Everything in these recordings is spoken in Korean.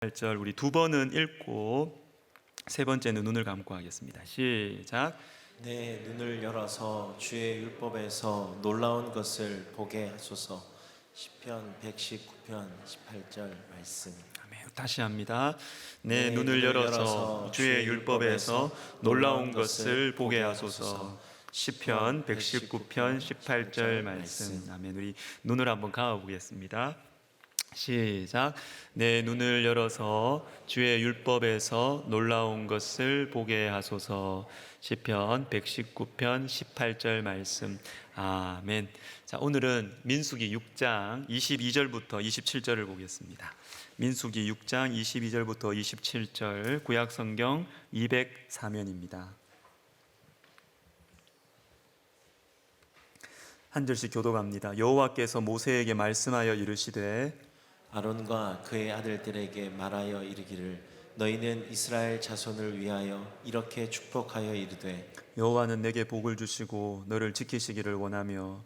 8절 우리 두 번은 읽고 세 번째는 눈을 감고 하겠습니다. 시작. 내 눈을 열어서 주의 율법에서 놀라운 것을 보게 하소서. 시편 119편 18절 말씀. 아멘. 다시 합니다. 내 눈을 열어서 주의 율법에서 놀라운 것을 보게 하소서. 시편 119편 18절 말씀. 아멘. 우리 눈을 한번 감아 보겠습니다. 시작. 내 눈을 열어서 주의 율법에서 놀라운 것을 보게 하소서. 시편 119편 18절 말씀. 아멘. 자, 오늘은 민수기 6장 22절부터 27절을 보겠습니다. 민수기 6장 22절부터 27절 구약 성경 204면입니다. 한 절씩 교독합니다. 여호와께서 모세에게 말씀하여 이르시되 아론과 그의 아들들에게 말하여 이르기를 너희는 이스라엘 자손을 위하여 이렇게 축복하여 이르되 여호와는 내게 복을 주시고 너를 지키시기를 원하며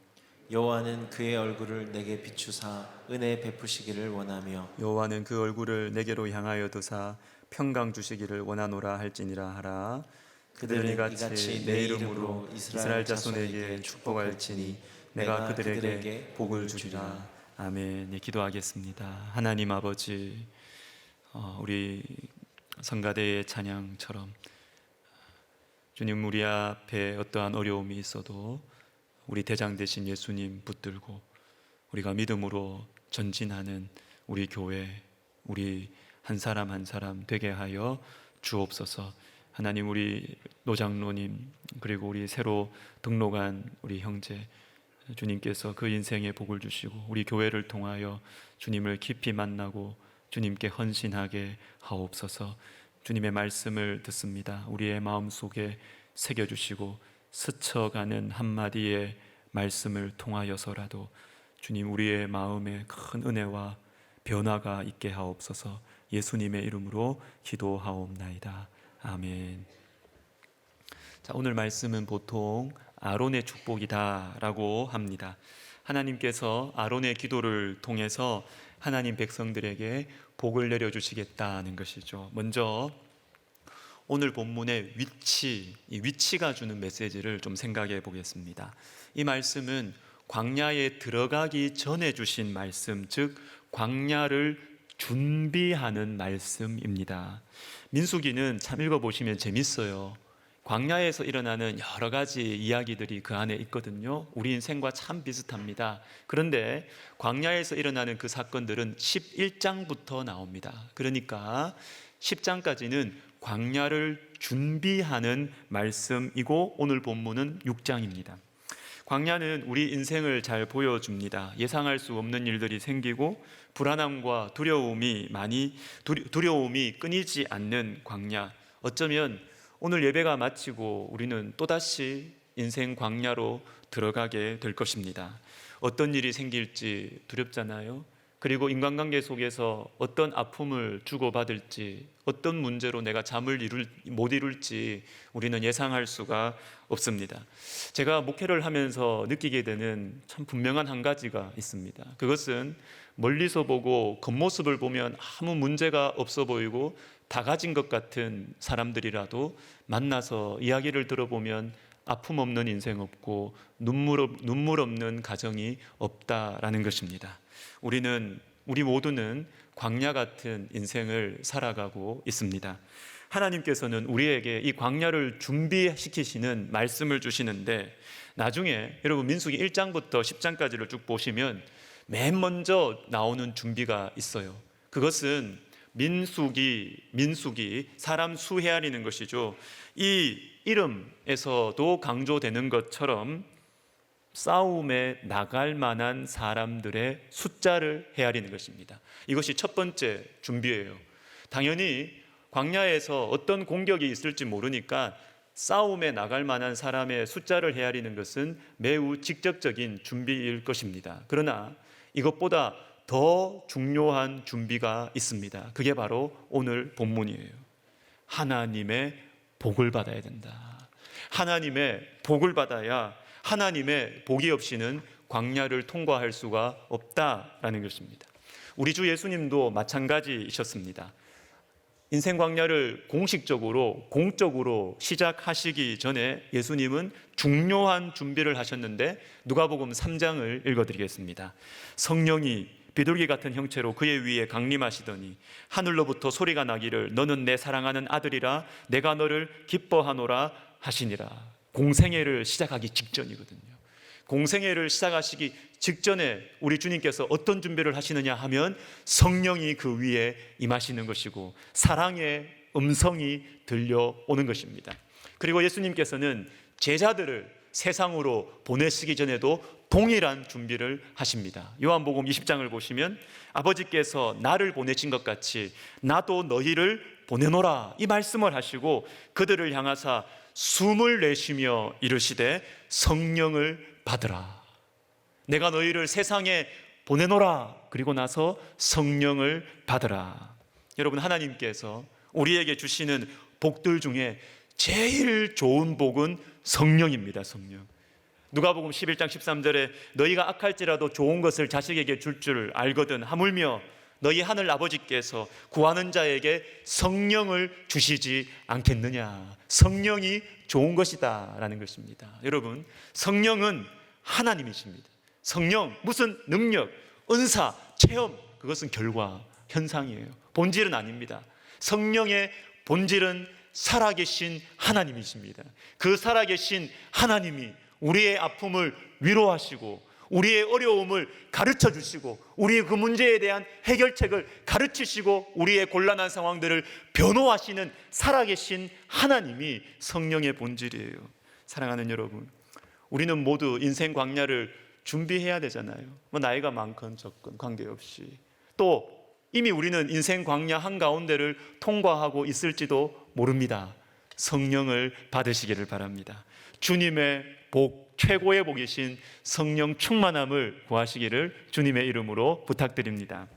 여호와는 그의 얼굴을 내게 비추사 은혜 베푸시기를 원하며 여호와는 그 얼굴을 내게로 향하여 드사 평강 주시기를 원하노라 할지니라 하라. 그들은 이같이 내 이름으로 이스라엘 자손에게 축복할지니 내가 그들에게 복을 주리라. 아멘. 네, 기도하겠습니다. 하나님 아버지, 우리 성가대의 찬양처럼 주님, 우리 앞에 어떠한 어려움이 있어도 우리 대장 되신 예수님 붙들고 우리가 믿음으로 전진하는 우리 교회, 우리 한 사람 한 사람 되게 하여 주옵소서. 하나님, 우리 노장로님 그리고 우리 새로 등록한 우리 형제 주님께서 그 인생에 복을 주시고 우리 교회를 통하여 주님을 깊이 만나고 주님께 헌신하게 하옵소서. 주님의 말씀을 듣습니다. 우리의 마음속에 새겨주시고 스쳐가는 한마디의 말씀을 통하여서라도 주님, 우리의 마음에 큰 은혜와 변화가 있게 하옵소서. 예수님의 이름으로 기도하옵나이다. 아멘. 자, 오늘 말씀은 보통 아론의 축복이다라고 합니다. 하나님께서 아론의 기도를 통해서 하나님 백성들에게 복을 내려주시겠다는 것이죠. 먼저 오늘 본문의 이 위치가 주는 메시지를 좀 생각해 보겠습니다. 이 말씀은 광야에 들어가기 전에 주신 말씀, 즉 광야를 준비하는 말씀입니다. 민수기는 참 읽어보시면 재밌어요. 광야에서 일어나는 여러 가지 이야기들이 그 안에 있거든요. 우리 인생과 참 비슷합니다. 그런데 광야에서 일어나는 그 사건들은 11장부터 나옵니다. 그러니까 10장까지는 광야를 준비하는 말씀이고 오늘 본문은 6장입니다. 광야는 우리 인생을 잘 보여줍니다. 예상할 수 없는 일들이 생기고 불안함과 두려움이 끊이지 않는 광야. 어쩌면 오늘 예배가 마치고 우리는 또다시 인생 광야로 들어가게 될 것입니다. 어떤 일이 생길지 두렵잖아요. 그리고 인간관계 속에서 어떤 아픔을 주고받을지, 어떤 문제로 내가 잠을 못 이룰지 우리는 예상할 수가 없습니다. 제가 목회를 하면서 느끼게 되는 참 분명한 한 가지가 있습니다. 그것은 멀리서 보고 겉모습을 보면 아무 문제가 없어 보이고 다 가진 것 같은 사람들이라도 만나서 이야기를 들어보면 아픔 없는 인생 없고 눈물 없는 가정이 없다라는 것입니다. 우리 모두는 광야 같은 인생을 살아가고 있습니다. 하나님께서는 우리에게 이 광야를 준비시키시는 말씀을 주시는데 나중에 여러분 민수기 1장부터 10장까지를 쭉 보시면 맨 먼저 나오는 준비가 있어요. 그것은 민수기 사람 수 헤아리는 것이죠. 이 이름에서도 강조되는 것처럼 싸움에 나갈 만한 사람들의 숫자를 헤아리는 것입니다. 이것이 첫 번째 준비예요. 당연히 광야에서 어떤 공격이 있을지 모르니까 싸움에 나갈 만한 사람의 숫자를 헤아리는 것은 매우 직접적인 준비일 것입니다. 그러나 이것보다 더 중요한 준비가 있습니다. 그게 바로 오늘 본문이에요. 하나님의 복을 받아야 된다. 하나님의 복을 받아야 하나님의 복이 없이는 광야를 통과할 수가 없다라는 것입니다. 우리 주 예수님도 마찬가지이셨습니다. 인생 광야를 공식적으로 공적으로 시작하시기 전에 예수님은 중요한 준비를 하셨는데 누가복음 3장을 읽어드리겠습니다. 성령이 비둘기 같은 형체로 그의 위에 강림하시더니 하늘로부터 소리가 나기를 너는 내 사랑하는 아들이라 내가 너를 기뻐하노라 하시니라. 공생애를 시작하기 직전이거든요. 공생애를 시작하시기 직전에 우리 주님께서 어떤 준비를 하시느냐 하면 성령이 그 위에 임하시는 것이고 사랑의 음성이 들려오는 것입니다. 그리고 예수님께서는 제자들을 세상으로 보내시기 전에도 동일한 준비를 하십니다. 요한복음 20장을 보시면 아버지께서 나를 보내신 것 같이 나도 너희를 보내노라 이 말씀을 하시고 그들을 향하사 숨을 내쉬며 이르시되 성령을 받으라. 내가 너희를 세상에 보내노라. 그리고 나서 성령을 받으라. 여러분, 하나님께서 우리에게 주시는 복들 중에 제일 좋은 복은 성령입니다. 성령. 누가복음 11장 13절에 너희가 악할지라도 좋은 것을 자식에게 줄 줄 알거든 하물며 너희 하늘 아버지께서 구하는 자에게 성령을 주시지 않겠느냐. 성령이 좋은 것이다 라는 것입니다. 여러분, 성령은 하나님이십니다. 성령, 무슨 능력, 은사, 체험, 그것은 결과, 현상이에요. 본질은 아닙니다. 성령의 본질은 살아계신 하나님이십니다. 그 살아계신 하나님이 우리의 아픔을 위로하시고 우리의 어려움을 가르쳐 주시고 우리의 그 문제에 대한 해결책을 가르치시고 우리의 곤란한 상황들을 변호하시는 살아계신 하나님이 성령의 본질이에요. 사랑하는 여러분, 우리는 모두 인생 광야를 준비해야 되잖아요. 뭐 나이가 많건 적건 관계없이. 또 이미 우리는 인생 광야 한가운데를 통과하고 있을지도 모릅니다. 성령을 받으시기를 바랍니다. 주님의 복, 최고의 복이신 성령 충만함을 구하시기를 주님의 이름으로 부탁드립니다.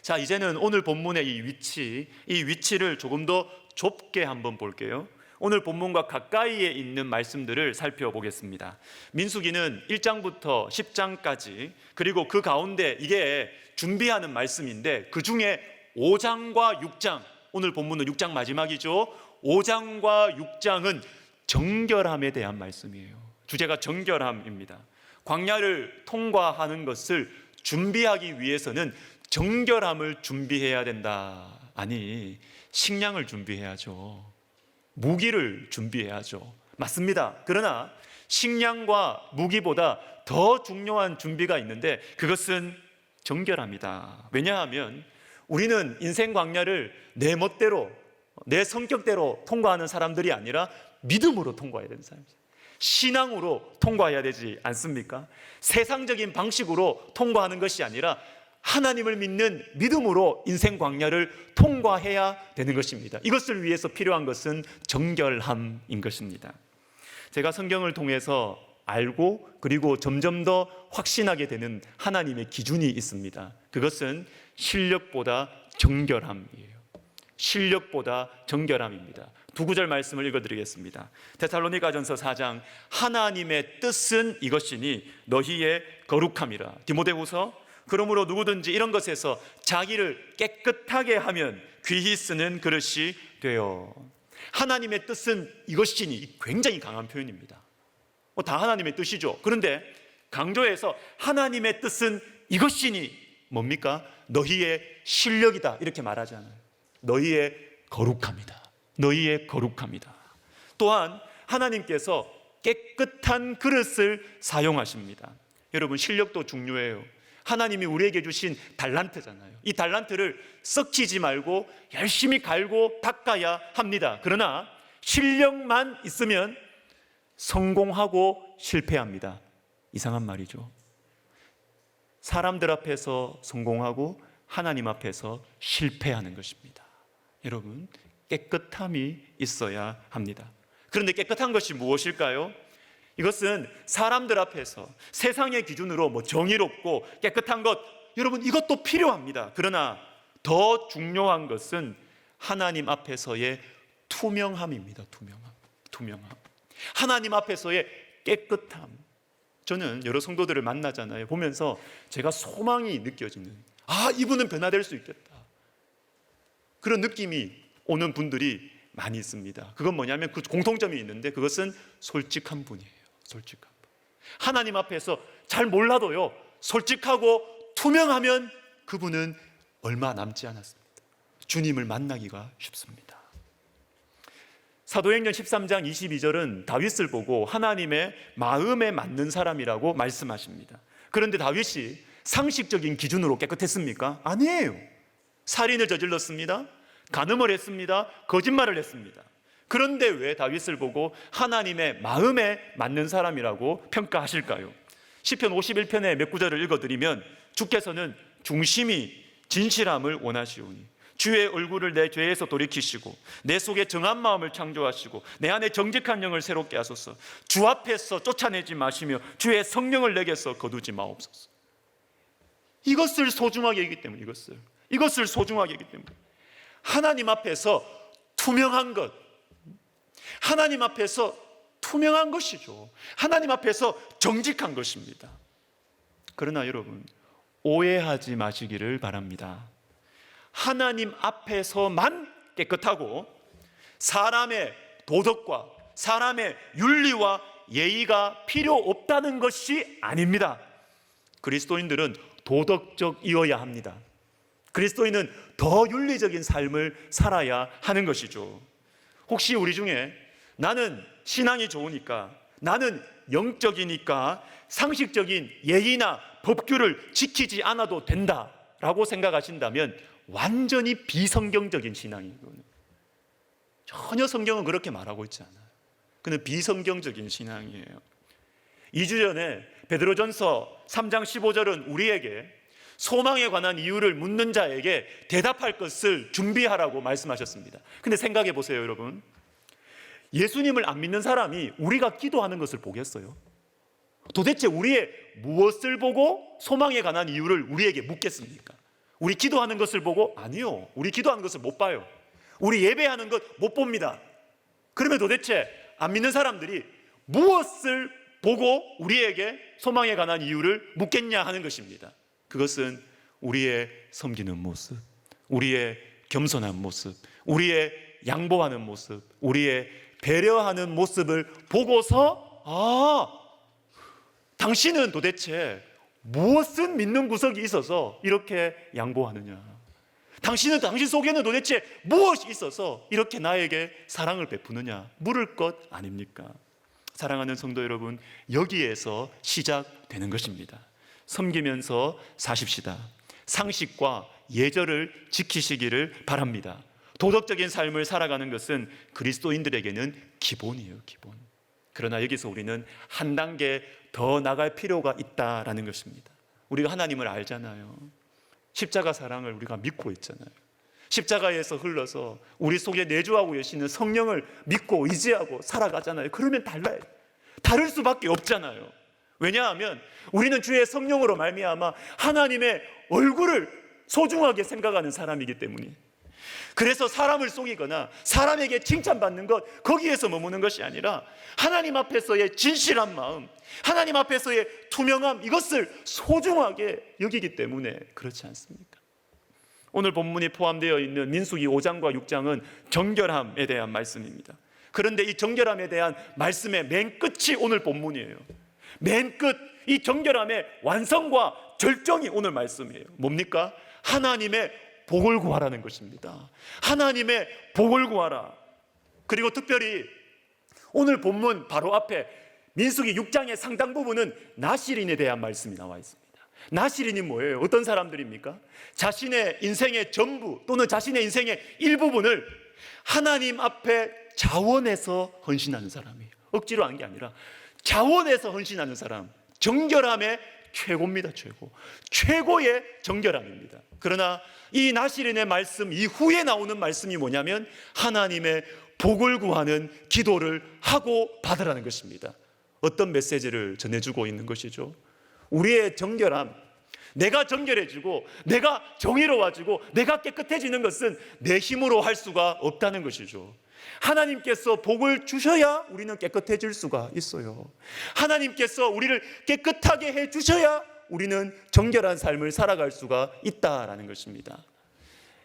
자, 이제는 오늘 본문의 이 위치를 조금 더 좁게 한번 볼게요. 오늘 본문과 가까이에 있는 말씀들을 살펴보겠습니다. 민수기는 1장부터 10장까지 그리고 그 가운데 이게 준비하는 말씀인데 그 중에 5장과 6장, 오늘 본문은 6장 마지막이죠. 5장과 6장은 정결함에 대한 말씀이에요. 주제가 정결함입니다. 광야를 통과하는 것을 준비하기 위해서는 정결함을 준비해야 된다. 아니, 식량을 준비해야죠. 무기를 준비해야죠. 맞습니다. 그러나 식량과 무기보다 더 중요한 준비가 있는데 그것은 정결함이다. 왜냐하면 우리는 인생 광야를 내 멋대로 내 성격대로 통과하는 사람들이 아니라 믿음으로 통과해야 되는 사람입니다. 신앙으로 통과해야 되지 않습니까? 세상적인 방식으로 통과하는 것이 아니라 하나님을 믿는 믿음으로 인생 광야를 통과해야 되는 것입니다. 이것을 위해서 필요한 것은 정결함인 것입니다. 제가 성경을 통해서 알고 그리고 점점 더 확신하게 되는 하나님의 기준이 있습니다. 그것은 실력보다 정결함이에요. 실력보다 정결함입니다. 두 구절 말씀을 읽어드리겠습니다. 데살로니가전서 4장 하나님의 뜻은 이것이니 너희의 거룩함이라. 디모데후서 그러므로 누구든지 이런 것에서 자기를 깨끗하게 하면 귀히 쓰는 그릇이 되어. 하나님의 뜻은 이것이니 굉장히 강한 표현입니다. 다 하나님의 뜻이죠. 그런데 강조해서 하나님의 뜻은 이것이니 뭡니까? 너희의 실력이다 이렇게 말하지 않아요. 너희의 거룩함이다. 너희의 거룩함이다. 또한 하나님께서 깨끗한 그릇을 사용하십니다. 여러분, 실력도 중요해요. 하나님이 우리에게 주신 달란트잖아요. 이 달란트를 썩히지 말고 열심히 갈고 닦아야 합니다. 그러나 실력만 있으면 성공하고 실패합니다. 이상한 말이죠. 사람들 앞에서 성공하고 하나님 앞에서 실패하는 것입니다. 여러분, 깨끗함이 있어야 합니다. 그런데 깨끗한 것이 무엇일까요? 이것은 사람들 앞에서 세상의 기준으로 정의롭고 깨끗한 것, 여러분 이것도 필요합니다. 그러나 더 중요한 것은 하나님 앞에서의 투명함입니다. 투명함. 하나님 앞에서의 깨끗함. 저는 여러 성도들을 만나잖아요. 보면서 제가 소망이 느껴지는, 이분은 변화될 수 있겠다, 그런 느낌이 오는 분들이 많이 있습니다. 그건 뭐냐면 그 공통점이 있는데 그것은 솔직한 분이에요. 솔직한 분. 하나님 앞에서 잘 몰라도요, 솔직하고 투명하면 그분은 얼마 남지 않았습니다. 주님을 만나기가 쉽습니다. 사도행전 13장 22절은 다윗을 보고 하나님의 마음에 맞는 사람이라고 말씀하십니다. 그런데 다윗이 상식적인 기준으로 깨끗했습니까? 아니에요. 살인을 저질렀습니다. 간음을 했습니다. 거짓말을 했습니다. 그런데 왜 다윗을 보고 하나님의 마음에 맞는 사람이라고 평가하실까요? 시편 51편의 몇 구절을 읽어드리면 주께서는 중심이 진실함을 원하시오니 주의 얼굴을 내 죄에서 돌이키시고 내 속에 정한 마음을 창조하시고 내 안에 정직한 영을 새롭게 하소서. 주 앞에서 쫓아내지 마시며 주의 성령을 내게서 거두지 마옵소서. 이것을 소중하게 여기기 때문에 이것을 소중하게 여기기 때문에 하나님 앞에서 투명한 것, 하나님 앞에서 투명한 것이죠. 하나님 앞에서 정직한 것입니다. 그러나 여러분, 오해하지 마시기를 바랍니다. 하나님 앞에서만 깨끗하고 사람의 도덕과 사람의 윤리와 예의가 필요 없다는 것이 아닙니다. 그리스도인들은 도덕적이어야 합니다. 그리스도인은 더 윤리적인 삶을 살아야 하는 것이죠. 혹시 우리 중에 나는 신앙이 좋으니까, 나는 영적이니까 상식적인 예의나 법규를 지키지 않아도 된다라고 생각하신다면 완전히 비성경적인 신앙이에요. 전혀 성경은 그렇게 말하고 있지 않아요. 그는 비성경적인 신앙이에요. 2주 전에 베드로전서 3장 15절은 우리에게 소망에 관한 이유를 묻는 자에게 대답할 것을 준비하라고 말씀하셨습니다. 근데 생각해 보세요, 여러분. 예수님을 안 믿는 사람이 우리가 기도하는 것을 보겠어요? 도대체 우리의 무엇을 보고 소망에 관한 이유를 우리에게 묻겠습니까? 우리 기도하는 것을 보고? 아니요. 우리 기도하는 것을 못 봐요. 우리 예배하는 것 못 봅니다. 그러면 도대체 안 믿는 사람들이 무엇을 보고 우리에게 소망에 관한 이유를 묻겠냐 하는 것입니다. 그것은 우리의 섬기는 모습, 우리의 겸손한 모습, 우리의 양보하는 모습, 우리의 배려하는 모습을 보고서 당신은 도대체 무엇은 믿는 구석이 있어서 이렇게 양보하느냐? 당신은 당신 속에는 도대체 무엇이 있어서 이렇게 나에게 사랑을 베푸느냐? 물을 것 아닙니까? 사랑하는 성도 여러분, 여기에서 시작되는 것입니다. 섬기면서 사십시다. 상식과 예절을 지키시기를 바랍니다. 도덕적인 삶을 살아가는 것은 그리스도인들에게는 기본이에요, 기본. 그러나 여기서 우리는 한 단계 더 나갈 필요가 있다라는 것입니다. 우리가 하나님을 알잖아요. 십자가 사랑을 우리가 믿고 있잖아요. 십자가에서 흘러서 우리 속에 내주하고 계시는 성령을 믿고 의지하고 살아가잖아요. 그러면 달라요. 다를 수밖에 없잖아요. 왜냐하면 우리는 주의 성령으로 말미암아 하나님의 얼굴을 소중하게 생각하는 사람이기 때문에. 그래서 사람을 속이거나 사람에게 칭찬받는 것, 거기에서 머무는 것이 아니라 하나님 앞에서의 진실한 마음, 하나님 앞에서의 투명함, 이것을 소중하게 여기기 때문에 그렇지 않습니까? 오늘 본문이 포함되어 있는 민수기 5장과 6장은 정결함에 대한 말씀입니다. 그런데 이 정결함에 대한 말씀의 맨 끝이 오늘 본문이에요. 맨 끝, 이 정결함의 완성과 절정이 오늘 말씀이에요. 뭡니까? 하나님의 복을 구하라는 것입니다. 하나님의 복을 구하라. 그리고 특별히 오늘 본문 바로 앞에 민수기 6장의 상당 부분은 나실인에 대한 말씀이 나와 있습니다. 나실인이 뭐예요? 어떤 사람들입니까? 자신의 인생의 전부 또는 자신의 인생의 일부분을 하나님 앞에 자원해서 헌신하는 사람이에요. 억지로 한 게 아니라 자원해서 헌신하는 사람. 정결함의 최고입니다. 최고의 정결함입니다. 그러나 이 나실인의 말씀 이후에 나오는 말씀이 뭐냐면 하나님의 복을 구하는 기도를 하고 받으라는 것입니다. 어떤 메시지를 전해주고 있는 것이죠? 우리의 정결함, 내가 정결해지고 내가 정의로워지고 내가 깨끗해지는 것은 내 힘으로 할 수가 없다는 것이죠. 하나님께서 복을 주셔야 우리는 깨끗해질 수가 있어요. 하나님께서 우리를 깨끗하게 해주셔야 우리는 정결한 삶을 살아갈 수가 있다라는 것입니다.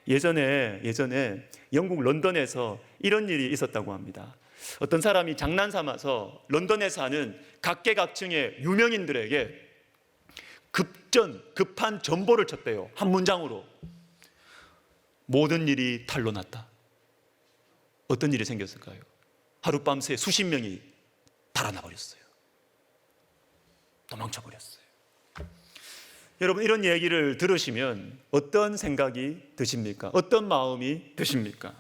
예전에 영국 런던에서 이런 일이 있었다고 합니다. 어떤 사람이 장난 삼아서 런던에 사는 각계각층의 유명인들에게 급한 전보를 쳤대요. 한 문장으로. 모든 일이 탄로 났다. 어떤 일이 생겼을까요? 하룻밤새 수십 명이 달아나 버렸어요. 도망쳐 버렸어요. 여러분, 이런 얘기를 들으시면 어떤 생각이 드십니까? 어떤 마음이 드십니까?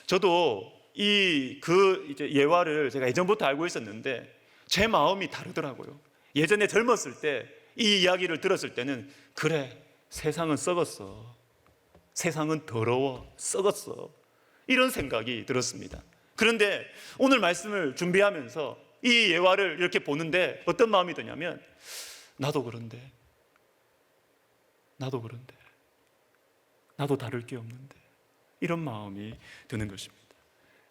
저도 이제 예화를 제가 예전부터 알고 있었는데 제 마음이 다르더라고요. 예전에 젊었을 때 이 이야기를 들었을 때는, 그래, 세상은 썩었어. 세상은 더러워. 썩었어. 이런 생각이 들었습니다. 그런데 오늘 말씀을 준비하면서 이 예화를 이렇게 보는데 어떤 마음이 드냐면, 나도 그런데 나도 다를 게 없는데, 이런 마음이 드는 것입니다.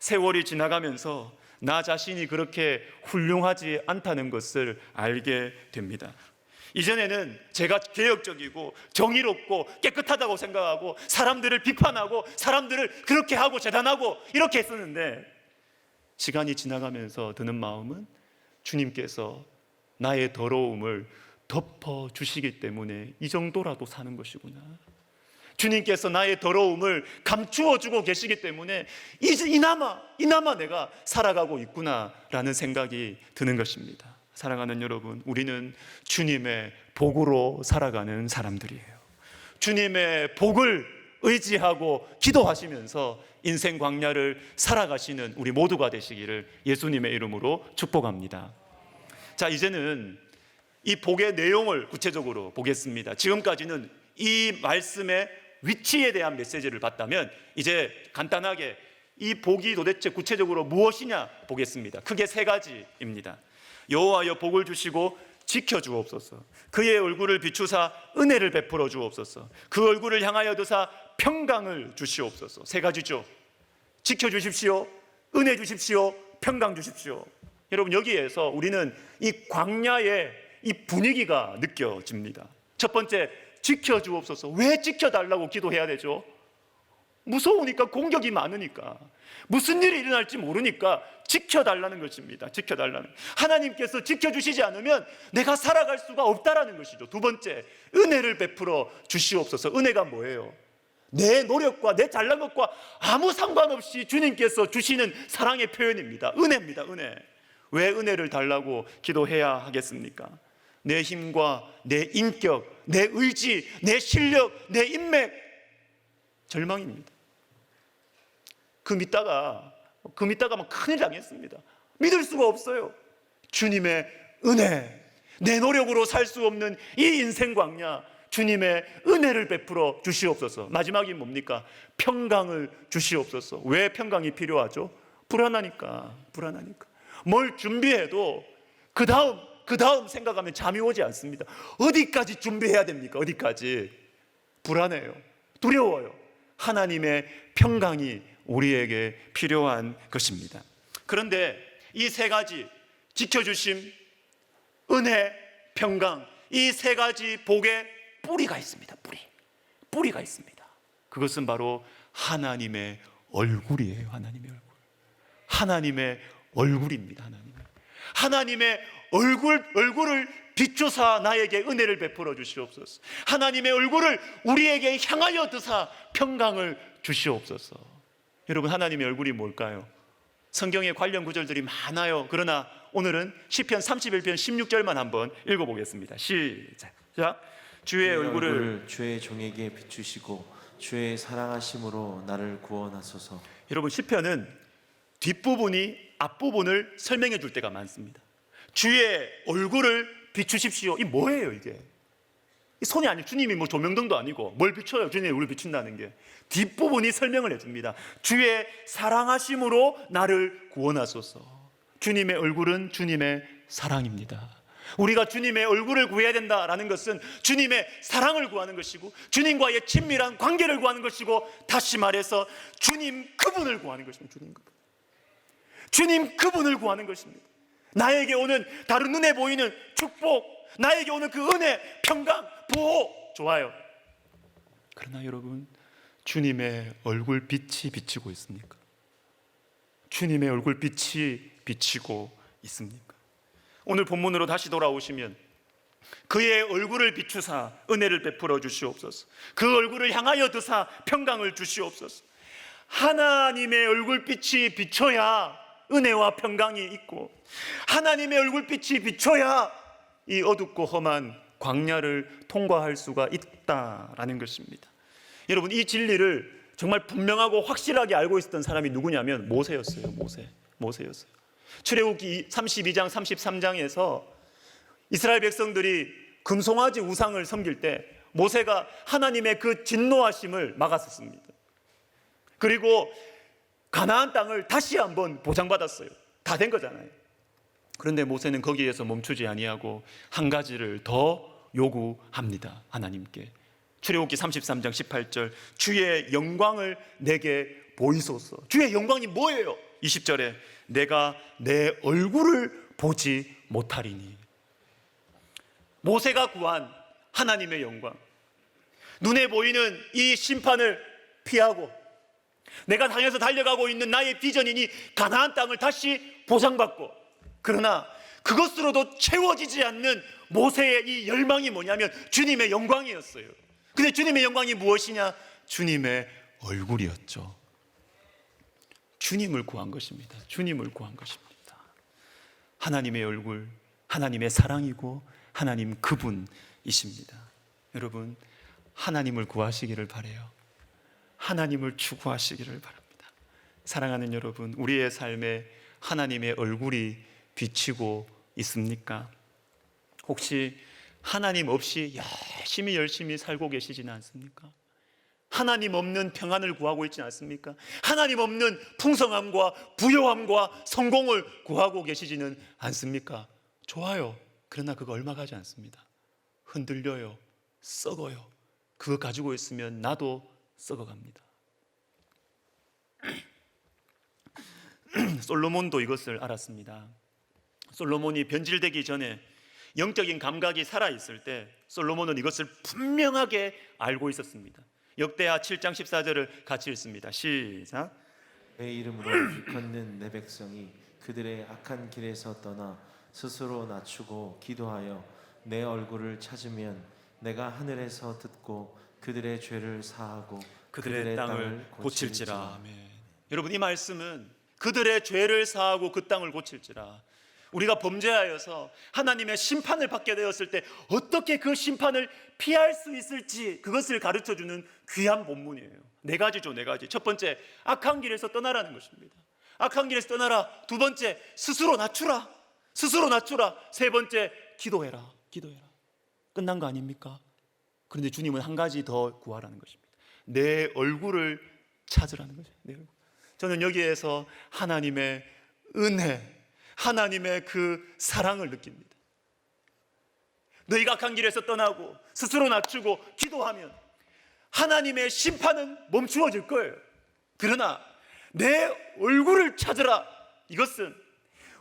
세월이 지나가면서 나 자신이 그렇게 훌륭하지 않다는 것을 알게 됩니다. 이전에는 제가 개혁적이고 정의롭고 깨끗하다고 생각하고 사람들을 비판하고 사람들을 그렇게 하고 재단하고 이렇게 했었는데, 시간이 지나가면서 드는 마음은 주님께서 나의 더러움을 덮어주시기 때문에 이 정도라도 사는 것이구나. 주님께서 나의 더러움을 감추어주고 계시기 때문에 이나마 내가 살아가고 있구나라는 생각이 드는 것입니다. 사랑하는 여러분, 우리는 주님의 복으로 살아가는 사람들이에요. 주님의 복을 의지하고 기도하시면서 인생 광야를 살아가시는 우리 모두가 되시기를 예수님의 이름으로 축복합니다. 자, 이제는 이 복의 내용을 구체적으로 보겠습니다. 지금까지는 이 말씀의 위치에 대한 메시지를 봤다면, 이제 간단하게 이 복이 도대체 구체적으로 무엇이냐 보겠습니다. 크게 세 가지입니다. 여호와여 복을 주시고 지켜주옵소서. 그의 얼굴을 비추사 은혜를 베풀어 주옵소서. 그 얼굴을 향하여 드사 평강을 주시옵소서. 세 가지죠. 지켜주십시오, 은혜 주십시오, 평강 주십시오. 여러분, 여기에서 우리는 이 광야의 이 분위기가 느껴집니다. 첫 번째, 지켜주옵소서. 왜 지켜달라고 기도해야 되죠? 무서우니까, 공격이 많으니까, 무슨 일이 일어날지 모르니까 지켜달라는 것입니다. 지켜달라는, 하나님께서 지켜주시지 않으면 내가 살아갈 수가 없다라는 것이죠. 두 번째, 은혜를 베풀어 주시옵소서. 은혜가 뭐예요? 내 노력과 내 잘난 것과 아무 상관없이 주님께서 주시는 사랑의 표현입니다. 은혜입니다. 은혜. 왜 은혜를 달라고 기도해야 하겠습니까? 내 힘과 내 인격, 내 의지, 내 실력, 내 인맥, 절망입니다. 그 믿다가 막 큰일 당했습니다. 믿을 수가 없어요. 주님의 은혜, 내 노력으로 살 수 없는 이 인생 광야, 주님의 은혜를 베풀어 주시옵소서. 마지막이 뭡니까? 평강을 주시옵소서. 왜 평강이 필요하죠? 불안하니까. 뭘 준비해도 그 다음 생각하면 잠이 오지 않습니다. 어디까지 준비해야 됩니까? 어디까지? 불안해요. 두려워요. 하나님의 평강이 우리에게 필요한 것입니다. 그런데 이 세 가지, 지켜주심, 은혜, 평강, 이 세 가지 복의 뿌리가 있습니다. 뿌리가 있습니다. 그것은 바로 하나님의 얼굴이에요. 하나님의 얼굴입니다. 하나님의 얼굴을 비추사 나에게 은혜를 베풀어 주시옵소서. 하나님의 얼굴을 우리에게 향하여 드사 평강을 주시옵소서. 여러분, 하나님의 얼굴이 뭘까요? 성경에 관련 구절들이 많아요. 그러나 오늘은 시편 31편 16절만 한번 읽어보겠습니다. 시작. 주의 얼굴을 주의 종에게 비추시고 주의 사랑하심으로 나를 구원하소서. 여러분, 시편은 뒷부분이 앞부분을 설명해 줄 때가 많습니다. 주의 얼굴을 비추십시오. 이 뭐예요 이게? 이 손이 아니고, 주님이 뭐 조명등도 아니고 뭘 비춰요? 주님의 얼굴을 비춘다는 게. 뒷부분이 설명을 해줍니다. 주의 사랑하심으로 나를 구원하소서. 주님의 얼굴은 주님의 사랑입니다. 우리가 주님의 얼굴을 구해야 된다라는 것은 주님의 사랑을 구하는 것이고, 주님과의 친밀한 관계를 구하는 것이고, 다시 말해서 주님 그분을 구하는 것입니다. 주님 그분을 구하는 것입니다. 나에게 오는 다른 눈에 보이는 축복, 나에게 오는 그 은혜, 평강, 보호, 좋아요. 그러나 여러분, 주님의 얼굴빛이 비치고 있습니까? 주님의 얼굴빛이 비치고 있습니까? 오늘 본문으로 다시 돌아오시면 그의 얼굴을 비추사 은혜를 베풀어 주시옵소서. 그 얼굴을 향하여 드사 평강을 주시옵소서. 하나님의 얼굴빛이 비춰야 은혜와 평강이 있고, 하나님의 얼굴빛이 비춰야 이 어둡고 험한 광야를 통과할 수가 있다라는 것입니다. 여러분, 이 진리를 정말 분명하고 확실하게 알고 있었던 사람이 누구냐면 모세였어요. 모세였어요. 출애굽기 32장 33장에서 이스라엘 백성들이 금송아지 우상을 섬길 때 모세가 하나님의 그 진노하심을 막았었습니다. 그리고 가나안 땅을 다시 한번 보장받았어요. 다 된 거잖아요. 그런데 모세는 거기에서 멈추지 아니하고 한 가지를 더 요구합니다. 하나님께. 출애굽기 33장 18절, 주의 영광을 내게 보이소서. 주의 영광이 뭐예요? 20절에 내가 내 얼굴을 보지 못하리니. 모세가 구한 하나님의 영광, 눈에 보이는 이 심판을 피하고 내가 향해서 달려가고 있는 나의 비전이니 가나안 땅을 다시 보장받고, 그러나 그것으로도 채워지지 않는 모세의 이 열망이 뭐냐면 주님의 영광이었어요. 근데 주님의 영광이 무엇이냐? 주님의 얼굴이었죠. 주님을 구한 것입니다. 주님을 구한 것입니다. 하나님의 얼굴, 하나님의 사랑이고 하나님 그분이십니다. 여러분, 하나님을 구하시기를 바라요. 하나님을 추구하시기를 바랍니다. 사랑하는 여러분, 우리의 삶에 하나님의 얼굴이 비치고 있습니까? 혹시 하나님 없이 열심히 살고 계시지는 않습니까? 하나님 없는 평안을 구하고 있지 않습니까? 하나님 없는 풍성함과 부요함과 성공을 구하고 계시지는 않습니까? 좋아요. 그러나 그거 얼마 가지 않습니다. 흔들려요. 썩어요. 그거 가지고 있으면 나도 썩어갑니다. 솔로몬도 이것을 알았습니다. 솔로몬이 변질되기 전에 영적인 감각이 살아있을 때 솔로몬은 이것을 분명하게 알고 있었습니다. 역대하 7장 14절을 같이 읽습니다. 시작. 내 이름으로 일컫는 내 백성이 그들의 악한 길에서 떠나 스스로 낮추고 기도하여 내 얼굴을 찾으면 내가 하늘에서 듣고 그들의 죄를 사하고 그들의 땅을 고칠지라. 아멘. 여러분, 이 말씀은 그들의 죄를 사하고 그 땅을 고칠지라. 우리가 범죄하여서 하나님의 심판을 받게 되었을 때 어떻게 그 심판을 피할 수 있을지, 그것을 가르쳐주는 귀한 본문이에요. 네 가지죠. 첫 번째, 악한 길에서 떠나라는 것입니다. 악한 길에서 떠나라. 두 번째, 스스로 낮추라. 세 번째, 기도해라. 끝난 거 아닙니까? 그런데 주님은 한 가지 더 구하라는 것입니다. 내 얼굴을 찾으라는 거죠. 내 얼굴. 저는 여기에서 하나님의 은혜, 하나님의 그 사랑을 느낍니다. 너희가 악한 길에서 떠나고 스스로 낮추고 기도하면 하나님의 심판은 멈추어질 거예요. 그러나 내 얼굴을 찾으라. 이것은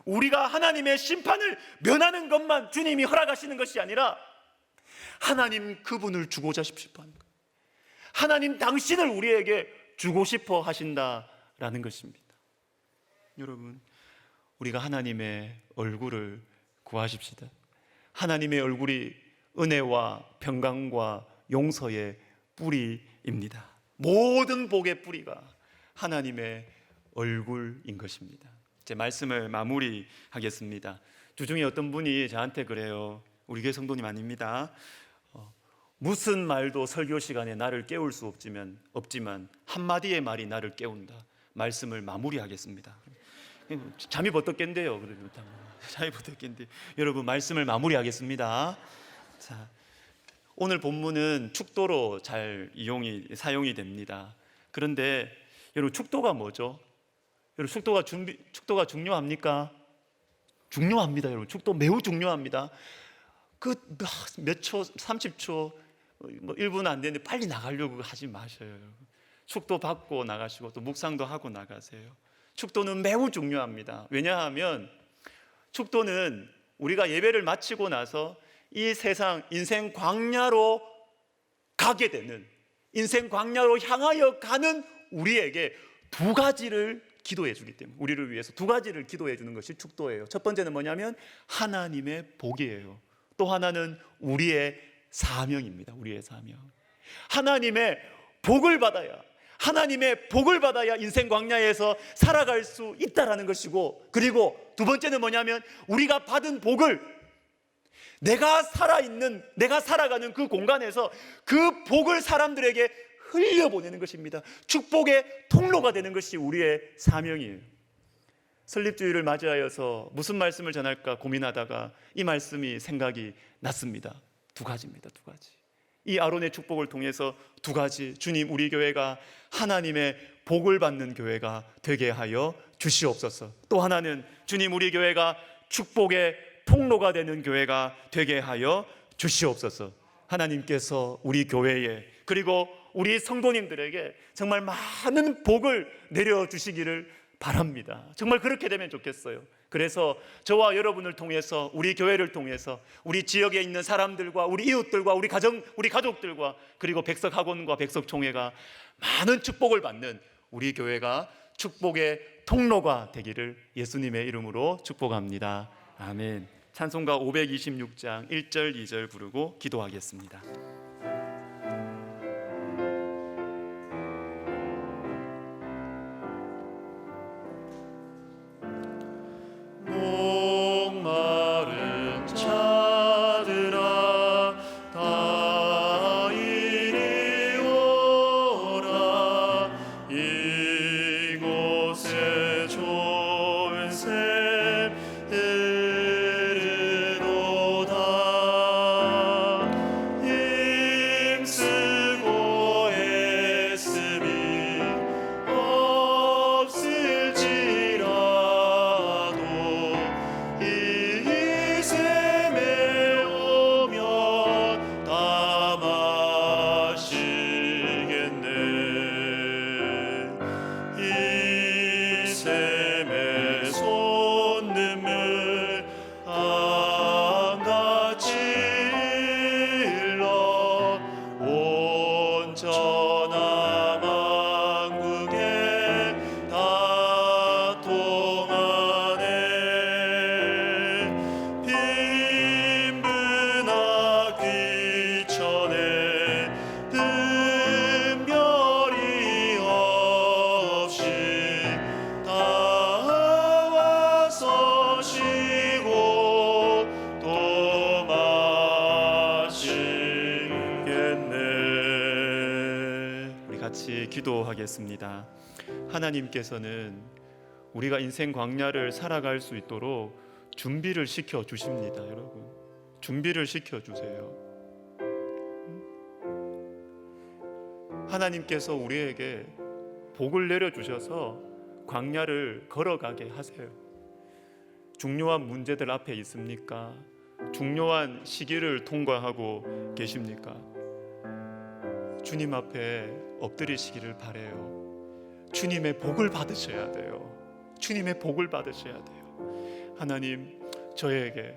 우리가 하나님의 심판을 면하는 것만 주님이 허락하시는 것이 아니라 하나님 그분을 주고자 싶어 하는 거예요. 하나님 당신을 우리에게 주고 싶어 하신다라는 것입니다. 여러분, 우리가 하나님의 얼굴을 구하십시다. 하나님의 얼굴이 은혜와 평강과 용서의 뿌리입니다. 모든 복의 뿌리가 하나님의 얼굴인 것입니다. 제 말씀을 마무리하겠습니다. 주중에 어떤 분이 저한테 그래요. 우리 교회 성도님 아닙니다. 무슨 말도 설교 시간에 나를 깨울 수 없지만 한마디의 말이 나를 깨운다. 말씀을 마무리하겠습니다. 잠이 버떡 깬대요. 여러분, 말씀을 마무리하겠습니다. 자, 오늘 본문은 축도로 잘 사용이 됩니다. 그런데 여러분, 축도가 뭐죠? 여러분, 축도가 중요합니까? 중요합니다. 여러분, 축도 매우 중요합니다. 그 몇 초, 30초, 1분 안 되는데 빨리 나가려고 하지 마셔요. 축도 받고 나가시고 또 묵상도 하고 나가세요. 축도는 매우 중요합니다. 왜냐하면 축도는 우리가 예배를 마치고 나서 이 세상 인생 광야로 가게 되는 인생 광야로 향하여 가는 우리에게 두 가지를 기도해 주기 때문에, 우리를 위해서 두 가지를 기도해 주는 것이 축도예요. 첫 번째는 뭐냐면 하나님의 복이에요. 또 하나는 우리의 사명입니다. 우리의 사명. 하나님의 복을 받아야 인생 광야에서 살아갈 수 있다라는 것이고, 그리고 두 번째는 뭐냐면 우리가 받은 복을 내가 살아가는 그 공간에서 그 복을 사람들에게 흘려보내는 것입니다. 축복의 통로가 되는 것이 우리의 사명이에요. 설립주일을 맞이하여서 무슨 말씀을 전할까 고민하다가 이 말씀이 생각이 났습니다. 두 가지입니다. 두 가지. 이 아론의 축복을 통해서 두 가지, 주님 우리 교회가 하나님의 복을 받는 교회가 되게 하여 주시옵소서. 또 하나는 주님 우리 교회가 축복의 통로가 되는 교회가 되게 하여 주시옵소서. 하나님께서 우리 교회에, 그리고 우리 성도님들에게 정말 많은 복을 내려주시기를 바랍니다. 정말 그렇게 되면 좋겠어요. 그래서 저와 여러분을 통해서, 우리 교회를 통해서 우리 지역에 있는 사람들과 우리 이웃들과 우리 가족들과 그리고 백석학원과 백석총회가 많은 축복을 받는 우리 교회가 축복의 통로가 되기를 예수님의 이름으로 축복합니다. 아멘. 찬송가 526장 1절 2절 부르고 기도하겠습니다. 목마른 자들아 다 이리 오라. 이곳에 좋은 샘 흐르도다. 힘쓰고 애쓰미 없을지라도 이 샘에 오면 다 마시겠네. 이 샘에 솟는물 한같이 흘러 온전한 왕국에 다 통하네. 빈부나 귀천에 분별이 없이 다 와서 쉬고 또 마시겠네. 우리 같이 기도하겠습니다. 하나님께서는 우리가 인생 광야를 살아갈 수 있도록 준비를 시켜 주십니다. 여러분, 준비를 시켜 주세요. 하나님께서 우리에게 복을 내려 주셔서 광야를 걸어가게 하세요. 중요한 문제들 앞에 있습니까? 중요한 시기를 통과하고 계십니까? 주님 앞에 엎드리시기를 바라요. 주님의 복을 받으셔야 돼요. 주님의 복을 받으셔야 돼요. 하나님, 저에게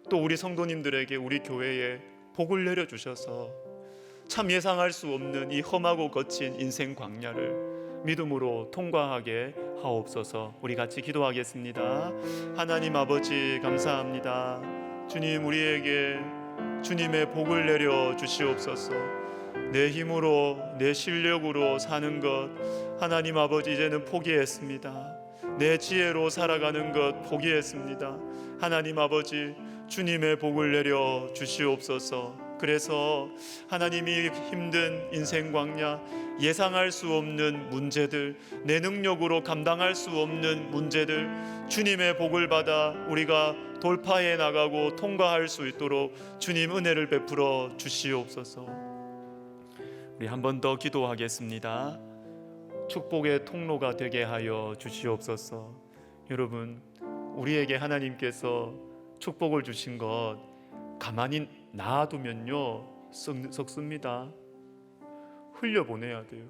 또 우리 성도님들에게, 우리 교회에 복을 내려주셔서 참 예상할 수 없는 이 험하고 거친 인생 광야를 믿음으로 통과하게 하옵소서. 우리 같이 기도하겠습니다. 하나님 아버지, 감사합니다. 주님, 우리에게 주님의 복을 내려 주시옵소서. 내 힘으로, 내 실력으로 사는 것 하나님 아버지 이제는 포기했습니다. 내 지혜로 살아가는 것 포기했습니다. 하나님 아버지, 주님의 복을 내려 주시옵소서. 그래서 하나님이 힘든 인생 광야, 예상할 수 없는 문제들, 내 능력으로 감당할 수 없는 문제들, 주님의 복을 받아 우리가 돌파해 나가고 통과할 수 있도록 주님 은혜를 베풀어 주시옵소서. 우리 한 번 더 기도하겠습니다. 축복의 통로가 되게 하여 주시옵소서. 여러분, 우리에게 하나님께서 축복을 주신 것 가만히 놔두면요 썩습니다. 흘려보내야 돼요.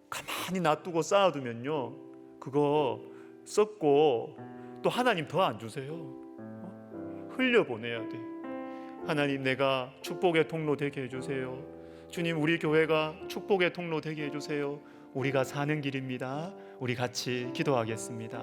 가만히 놔두고 쌓아두면요 그거 썩고 또 하나님 더 안 주세요. 흘려보내야 돼. 하나님, 내가 축복의 통로 되게 해주세요. 주님, 우리 교회가 축복의 통로 되게 해주세요. 우리가 사는 길입니다. 우리 같이 기도하겠습니다.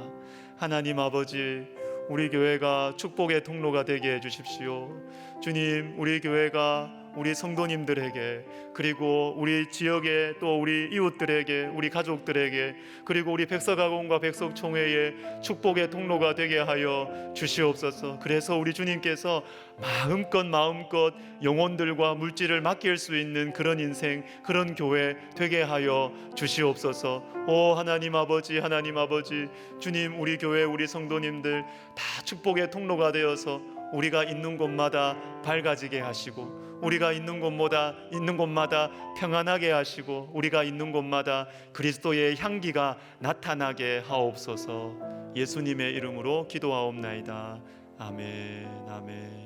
하나님 아버지, 우리 교회가 축복의 통로가 되게 해주십시오. 주님, 우리 교회가 우리 성도님들에게, 그리고 우리 지역의 또 우리 이웃들에게, 우리 가족들에게, 그리고 우리 백석학원과 백석총회의 축복의 통로가 되게 하여 주시옵소서. 그래서 우리 주님께서 마음껏 영혼들과 물질을 맡길 수 있는 그런 인생, 그런 교회 되게 하여 주시옵소서. 오 하나님 아버지, 하나님 아버지, 주님, 우리 교회 우리 성도님들 다 축복의 통로가 되어서 우리가 있는 곳마다 밝아지게 하시고, 우리가 있는 곳마다 평안하게 하시고, 우리가 있는 곳마다 그리스도의 향기가 나타나게 하옵소서. 예수님의 이름으로 기도하옵나이다. 아멘. 아멘.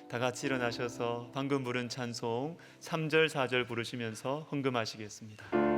다 같이 일어나셔서 방금 부른 찬송 3절 4절 부르시면서 헌금하시겠습니다.